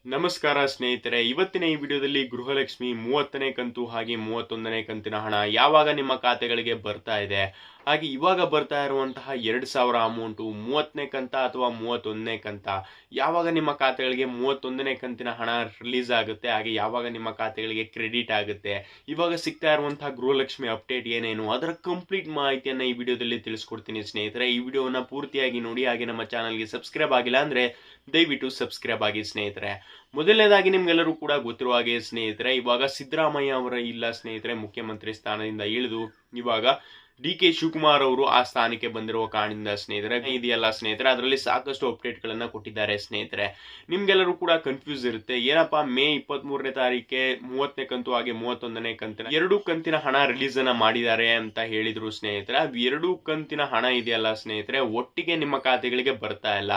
ನಮಸ್ಕಾರ ಸ್ನೇಹಿತರೆ, ಇವತ್ತಿನ ಈ ವಿಡಿಯೋದಲ್ಲಿ ಗೃಹಲಕ್ಷ್ಮಿ 30ನೇ ಕಂತು ಹಾಗೆ 31ನೇ ಕಂತಿನ ಹಣ ಯಾವಾಗ ನಿಮ್ಮ ಖಾತೆಗಳಿಗೆ ಬರ್ತಾ ಇದೆ, ಹಾಗೆ ಇವಾಗ ಬರ್ತಾ ಇರುವಂತಹ 2000 ಅಮೌಂಟು 30ನೇ ಕಂತ ಅಥವಾ 31ನೇ ಕಂತ, ಯಾವಾಗ ನಿಮ್ಮ ಖಾತೆಗಳಿಗೆ 31ನೇ ಕಂತಿನ ಹಣ ರಿಲೀಸ್ ಆಗುತ್ತೆ, ಹಾಗೆ ಯಾವಾಗ ನಿಮ್ಮ ಖಾತೆಗಳಿಗೆ ಕ್ರೆಡಿಟ್ ಆಗುತ್ತೆ, ಇವಾಗ ಸಿಗ್ತಾ ಇರುವಂತಹ ಗೃಹಲಕ್ಷ್ಮಿ ಅಪ್ಡೇಟ್ ಏನೇನು ಅದರ ಕಂಪ್ಲೀಟ್ ಮಾಹಿತಿಯನ್ನ ಈ ವಿಡಿಯೋದಲ್ಲಿ ತಿಳಿಸ್ಕೊಡ್ತೀನಿ ಸ್ನೇಹಿತರೆ. ಈ ವಿಡಿಯೋನ ಪೂರ್ತಿಯಾಗಿ ನೋಡಿ, ಹಾಗೆ ನಮ್ಮ ಚಾನಲ್ಗೆ ಸಬ್ಸ್ಕ್ರೈಬ್ ಆಗಿಲ್ಲ ಅಂದ್ರೆ ದಯವಿಟ್ಟು ಸಬ್ಸ್ಕ್ರೈಬ್ ಆಗಿ ಸ್ನೇಹಿತರೆ. ಮೊದಲನೇದಾಗಿ ನಿಮ್ಗೆಲ್ಲರೂ ಕೂಡ ಗೊತ್ತಿರುವ ಹಾಗೆ ಸ್ನೇಹಿತರೆ, ಇವಾಗ ಸಿದ್ದರಾಮಯ್ಯ ಅವರ ಇಲ್ಲ ಸ್ನೇಹಿತರೆ, ಮುಖ್ಯಮಂತ್ರಿ ಸ್ಥಾನದಿಂದ ಇಳಿದು ಇವಾಗ ಡಿ.ಕೆ. ಶಿವಕುಮಾರ್ ಅವರು ಆ ಸ್ಥಾನಕ್ಕೆ ಬಂದಿರುವ ಕಾರಣದಿಂದ ಸ್ನೇಹಿತರೆ ಇದೆಯಲ್ಲ ಸ್ನೇಹಿತರೆ, ಅದರಲ್ಲಿ ಸಾಕಷ್ಟು ಅಪ್ಡೇಟ್ ಗಳನ್ನ ಕೊಟ್ಟಿದ್ದಾರೆ ಸ್ನೇಹಿತರೆ. ನಿಮ್ಗೆಲ್ಲರೂ ಕೂಡ ಕನ್ಫ್ಯೂಸ್ ಇರುತ್ತೆ, ಏನಪ್ಪಾ ಮೇ 23ನೇ ತಾರೀಕೆ 30ನೇ ಕಂತು ಹಾಗೆ 31ನೇ ಕಂತಿನ ಎರಡು ಕಂತಿನ ಹಣ ರಿಲೀಸ್ ಅನ್ನ ಮಾಡಿದ್ದಾರೆ ಅಂತ ಹೇಳಿದ್ರು ಸ್ನೇಹಿತರೆ. ಎರಡು ಕಂತಿನ ಹಣ ಇದೆಯಲ್ಲ ಸ್ನೇಹಿತರೆ, ಒಟ್ಟಿಗೆ ನಿಮ್ಮ ಖಾತೆಗಳಿಗೆ ಬರ್ತಾ ಇಲ್ಲ.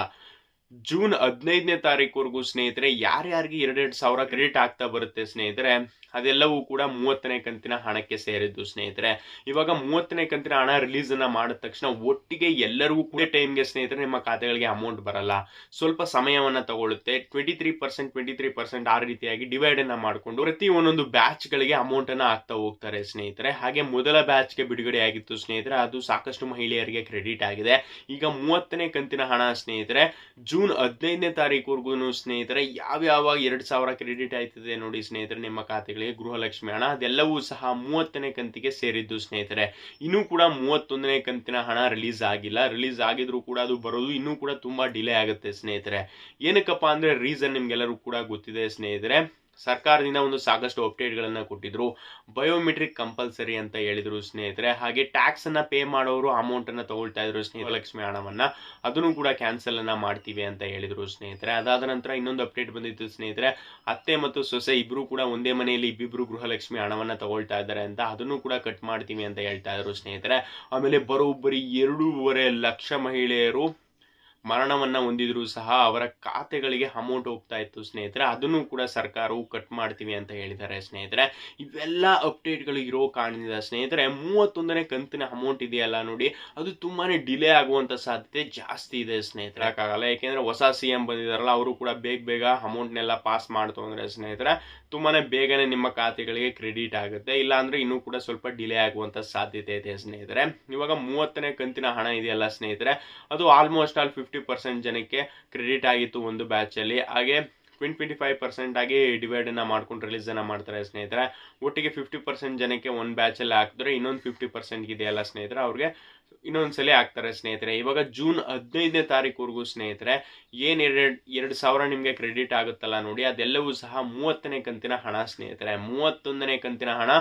ಜೂನ್ 15ನೇ ತಾರೀಕುವರೆಗೂ ಸ್ನೇಹಿತರೆ ಯಾರ್ಯಾರಿಗೆ 2,000 ಕ್ರೆಡಿಟ್ ಆಗ್ತಾ ಬರುತ್ತೆ ಸ್ನೇಹಿತರೆ, ಅದೆಲ್ಲವೂ ಕೂಡ 30ನೇ ಕಂತಿನ ಹಣಕ್ಕೆ ಸೇರಿದ್ದು ಸ್ನೇಹಿತರೆ. ಇವಾಗ 30ನೇ ಕಂತಿನ ಹಣ ರಿಲೀಸ್ ಅನ್ನ ಮಾಡಿದ ತಕ್ಷಣ ಒಟ್ಟಿಗೆ ಎಲ್ಲರಿಗೂ ಕೂಡ ಟೈಮ್ಗೆ ಸ್ನೇಹಿತರೆ ನಿಮ್ಮ ಖಾತೆಗಳಿಗೆ ಅಮೌಂಟ್ ಬರಲ್ಲ, ಸ್ವಲ್ಪ ಸಮಯವನ್ನ ತಗೊಳುತ್ತೆ. 23% ಆ ರೀತಿಯಾಗಿ ಡಿವೈಡ್ ಅನ್ನ ಮಾಡಿಕೊಂಡು ಪ್ರತಿ ಒಂದೊಂದು ಬ್ಯಾಚ್ ಗಳಿಗೆ ಅಮೌಂಟ್ ಅನ್ನ ಹಾಕ್ತಾ ಹೋಗ್ತಾರೆ ಸ್ನೇಹಿತರೆ. ಹಾಗೆ ಮೊದಲ ಬ್ಯಾಚ್ ಗೆ ಬಿಡುಗಡೆ ಆಗಿತ್ತು ಸ್ನೇಹಿತರೆ, ಅದು ಸಾಕಷ್ಟು ಮಹಿಳೆಯರಿಗೆ ಕ್ರೆಡಿಟ್ ಆಗಿದೆ. ಈಗ 30ನೇ ಕಂತಿನ ಹಣ ಸ್ನೇಹಿತರೆ ಜೂನ್ 15ನೇ ತಾರೀಕುವರೆಗೂ ಸ್ನೇಹಿತರೆ ಯಾವ್ಯಾವ 2,000 ಕ್ರೆಡಿಟ್ ಆಯ್ತದೆ ನೋಡಿ ಸ್ನೇಹಿತರೆ ನಿಮ್ಮ ಖಾತೆಗಳಿಗೆ ಗೃಹಲಕ್ಷ್ಮಿ ಹಣ, ಅದೆಲ್ಲವೂ ಸಹ 30ನೇ ಕಂತಿಗೆ ಸೇರಿದ್ದು ಸ್ನೇಹಿತರೆ. ಇನ್ನೂ ಕೂಡ 31ನೇ ಕಂತಿನ ಹಣ ರಿಲೀಸ್ ಆಗಿಲ್ಲ. ರಿಲೀಸ್ ಆಗಿದ್ರು ಕೂಡ ಅದು ಬರೋದು ಇನ್ನೂ ಕೂಡ ತುಂಬಾ ಡಿಲೇ ಆಗುತ್ತೆ ಸ್ನೇಹಿತರೆ. ಏನಕ್ಕಪ್ಪ ಅಂದ್ರೆ ರೀಸನ್ ನಿಮ್ಗೆಲ್ಲರೂ ಕೂಡ ಗೊತ್ತಿದೆ ಸ್ನೇಹಿತರೆ. ಸರ್ಕಾರದಿಂದ ಒಂದು ಸಾಕಷ್ಟು ಅಪ್ಡೇಟ್ ಗಳನ್ನ ಕೊಟ್ಟಿದ್ರು, ಬಯೋಮೆಟ್ರಿಕ್ ಕಂಪಲ್ಸರಿ ಅಂತ ಹೇಳಿದ್ರು ಸ್ನೇಹಿತರೆ. ಹಾಗೆ ಟ್ಯಾಕ್ಸ್ ಅನ್ನ ಪೇ ಮಾಡೋರು ಅಮೌಂಟ್ ಅನ್ನ ತಗೊಳ್ತಾ ಇದ್ರು ಗೃಹಲಕ್ಷ್ಮಿ ಹಣವನ್ನ, ಅದನ್ನು ಕೂಡ ಕ್ಯಾನ್ಸಲ್ ಅನ್ನ ಮಾಡ್ತೀವಿ ಅಂತ ಹೇಳಿದ್ರು ಸ್ನೇಹಿತರೆ. ಅದಾದ ನಂತರ ಇನ್ನೊಂದು ಅಪ್ಡೇಟ್ ಬಂದಿತ್ತು ಸ್ನೇಹಿತರೆ, ಅತ್ತೆ ಮತ್ತು ಸೊಸೆ ಇಬ್ರು ಕೂಡ ಒಂದೇ ಮನೆಯಲ್ಲಿ ಇಬ್ಬಿಬ್ರು ಗೃಹಲಕ್ಷ್ಮಿ ಹಣವನ್ನ ತಗೊಳ್ತಾ ಇದ್ದಾರೆ ಅಂತ, ಅದನ್ನು ಕೂಡ ಕಟ್ ಮಾಡ್ತೀವಿ ಅಂತ ಹೇಳ್ತಾ ಇದ್ರು ಸ್ನೇಹಿತರೆ. ಆಮೇಲೆ ಬರೋಬ್ಬರಿ 2.5 ಲಕ್ಷ ಮಹಿಳೆಯರು ಮರಣವನ್ನ ಹೊಂದಿದ್ರು ಸಹ ಅವರ ಖಾತೆಗಳಿಗೆ ಅಮೌಂಟ್ ಹೋಗ್ತಾ ಇತ್ತು ಸ್ನೇಹಿತರೆ, ಅದನ್ನು ಕೂಡ ಸರ್ಕಾರವು ಕಟ್ ಮಾಡ್ತೀವಿ ಅಂತ ಹೇಳಿದ್ದಾರೆ ಸ್ನೇಹಿತರೆ. ಇವೆಲ್ಲ ಅಪ್ಡೇಟ್ಗಳು ಇರೋ ಕಾರಣದಿಂದ ಸ್ನೇಹಿತರೆ 31ನೇ ಕಂತಿನ ಅಮೌಂಟ್ ಇದೆಯಲ್ಲ ನೋಡಿ, ಅದು ತುಂಬಾನೇ ಡಿಲೇ ಆಗುವಂತ ಸಾಧ್ಯತೆ ಜಾಸ್ತಿ ಇದೆ ಸ್ನೇಹಿತರೆ. ಯಾಕಾಗಲ್ಲ, ಯಾಕೆಂದ್ರೆ ಹೊಸ CM ಬಂದಿದಾರಲ್ಲ, ಅವರು ಕೂಡ ಬೇಗ ಅಮೌಂಟ್ನೆಲ್ಲ ಪಾಸ್ ಮಾಡ್ತು ಅಂದ್ರೆ ಸ್ನೇಹಿತರೆ ತುಂಬಾನೇ ಬೇಗನೆ ನಿಮ್ಮ ಖಾತೆಗಳಿಗೆ ಕ್ರೆಡಿಟ್ ಆಗುತ್ತೆ. ಇಲ್ಲ ಅಂದ್ರೆ ಇನ್ನೂ ಕೂಡ ಸ್ವಲ್ಪ ಡಿಲೇ ಆಗುವಂತ ಸಾಧ್ಯತೆ ಇದೆ ಸ್ನೇಹಿತರೆ. ಇವಾಗ 30ನೇ ಕಂತಿನ ಹಣ ಇದೆಯಲ್ಲ ಸ್ನೇಹಿತರೆ, ಅದು ಆಲ್ಮೋಸ್ಟ್ ಆಲ್ 50% ಜನಕ್ಕೆ ಕ್ರೆಡಿಟ್ ಆಗಿತ್ತು ಒಂದು ಬ್ಯಾಚ್ ಅಲ್ಲಿ. ಹಾಗೆ 25% ಆಗಿ ಡಿವೈಡ್ ಅನ್ನ ಮಾಡ್ಕೊಂಡು ರಿಲೀಸ್ ಅನ್ನ ಮಾಡ್ತಾರೆ ಸ್ನೇಹಿತರೆ. ಒಟ್ಟಿಗೆ 50% ಜನಕ್ಕೆ ಒಂದ್ ಬ್ಯಾಚ್ ಅಲ್ಲಿ ಹಾಕಿದ್ರೆ ಇನ್ನೊಂದು 50% ಇದೆಯಲ್ಲ ಸ್ನೇಹಿತರೆ, ಅವ್ರಿಗೆ ಇನ್ನೊಂದ್ಸಲಿ ಹಾಕ್ತಾರೆ ಸ್ನೇಹಿತರೆ. ಇವಾಗ ಜೂನ್ 15ನೇ ತಾರೀಕುವರೆಗೂ ಸ್ನೇಹಿತರೆ ಏನ್ 2,000 ನಿಮ್ಗೆ ಕ್ರೆಡಿಟ್ ಆಗುತ್ತಲ್ಲ ನೋಡಿ, ಅದೆಲ್ಲವೂ ಸಹ 30ನೇ ಕಂತಿನ ಹಣ ಸ್ನೇಹಿತರೆ. 31ನೇ ಕಂತಿನ ಹಣ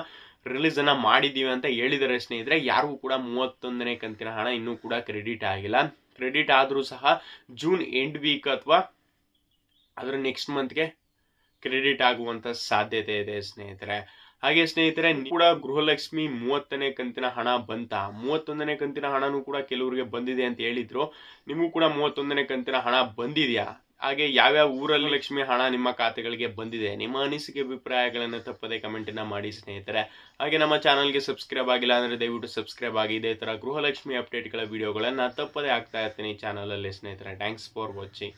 ರಿಲೀಸ್ ಅನ್ನ ಮಾಡಿದೀವಿ ಅಂತ ಹೇಳಿದರೆ ಸ್ನೇಹಿತರೆ, ಯಾರಿಗೂ ಕೂಡ 31ನೇ ಕಂತಿನ ಹಣ ಇನ್ನೂ ಕೂಡ ಕ್ರೆಡಿಟ್ ಆಗಿಲ್ಲ. ಕ್ರೆಡಿಟ್ ಆದ್ರೂ ಸಹ ಜೂನ್ ಎಂಡ್ ವೀಕ್ ಅಥವಾ ಅದರ ನೆಕ್ಸ್ಟ್ ಮಂತ್ಗೆ ಕ್ರೆಡಿಟ್ ಆಗುವಂತ ಸಾಧ್ಯತೆ ಇದೆ ಸ್ನೇಹಿತರೆ. ಹಾಗೆ ಸ್ನೇಹಿತರೆ ಕೂಡ ಗೃಹಲಕ್ಷ್ಮಿ 30ನೇ ಕಂತಿನ ಹಣ ಬಂತ, 31ನೇ ಕಂತಿನ ಹಣನೂ ಕೂಡ ಕೆಲವರಿಗೆ ಬಂದಿದೆ ಅಂತ ಹೇಳಿದ್ರು. ನಿಮಗೂ ಕೂಡ 31ನೇ ಕಂತಿನ ಹಣ ಬಂದಿದ್ಯಾ? ಹಾಗೆ ಯಾವ್ಯಾವ ಊರಲ್ಲಿ ಲಕ್ಷ್ಮಿ ಹಣ ನಿಮ್ಮ ಖಾತೆಗಳಿಗೆ ಬಂದಿದೆ, ನಿಮ್ಮ ಅನಿಸಿಕೆ ಅಭಿಪ್ರಾಯಗಳನ್ನು ತಪ್ಪದೆ ಕಮೆಂಟ್ ಅನ್ನ ಮಾಡಿ ಸ್ನೇಹಿತರೆ. ಹಾಗೆ ನಮ್ಮ ಚಾನಲ್ಗೆ ಸಬ್ಸ್ಕ್ರೈಬ್ ಆಗಿಲ್ಲ ಅಂದ್ರೆ ದಯವಿಟ್ಟು ಸಬ್ಸ್ಕ್ರೈಬ್ ಆಗಿ ಇದೇ ತರ ಗೃಹಲಕ್ಷ್ಮಿ ಅಪ್ಡೇಟ್ಗಳ ವಿಡಿಯೋಗಳನ್ನ ತಪ್ಪದೆ ಆಗ್ತಾ ಇರ್ತೀನಿ ಚಾನಲ್ ಅಲ್ಲಿ ಸ್ನೇಹಿತರೆ. Thanks for watching.